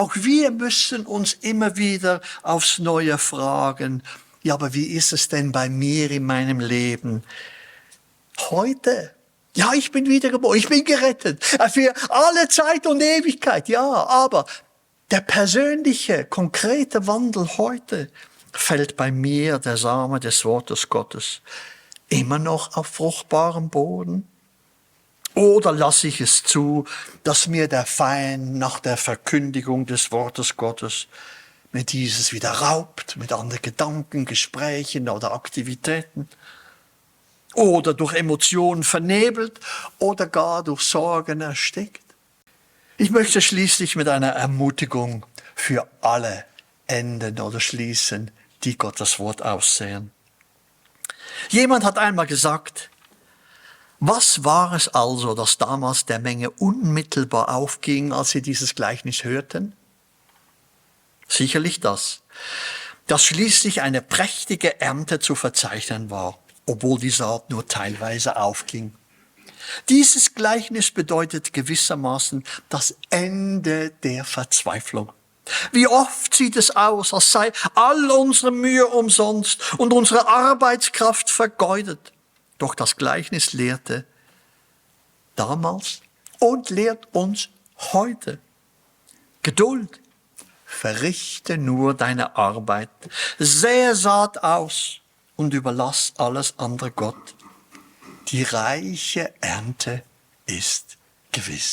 Auch wir müssen uns immer wieder aufs Neue fragen, ja, aber wie ist es denn bei mir in meinem Leben? Heute, ja, ich bin wiedergeboren, ich bin gerettet, für alle Zeit und Ewigkeit, ja, aber der persönliche, konkrete Wandel heute fällt bei mir der Same des Wortes Gottes immer noch auf fruchtbarem Boden? Oder lasse ich es zu, dass mir der Feind nach der Verkündigung des Wortes Gottes mir dieses wieder raubt, mit anderen Gedanken, Gesprächen oder Aktivitäten? Oder durch Emotionen vernebelt oder gar durch Sorgen erstickt? Ich möchte schließlich mit einer Ermutigung für alle enden oder schließen, die Gottes Wort aussehen. Jemand hat einmal gesagt, was war es also, das damals der Menge unmittelbar aufging, als sie dieses Gleichnis hörten? Sicherlich das, dass schließlich eine prächtige Ernte zu verzeichnen war, obwohl die Saat nur teilweise aufging. Dieses Gleichnis bedeutet gewissermaßen das Ende der Verzweiflung. Wie oft sieht es aus, als sei all unsere Mühe umsonst und unsere Arbeitskraft vergeudet. Doch das Gleichnis lehrte damals und lehrt uns heute: Geduld, verrichte nur deine Arbeit, säe Saat aus und überlass alles andere Gott. Die reiche Ernte ist gewiss.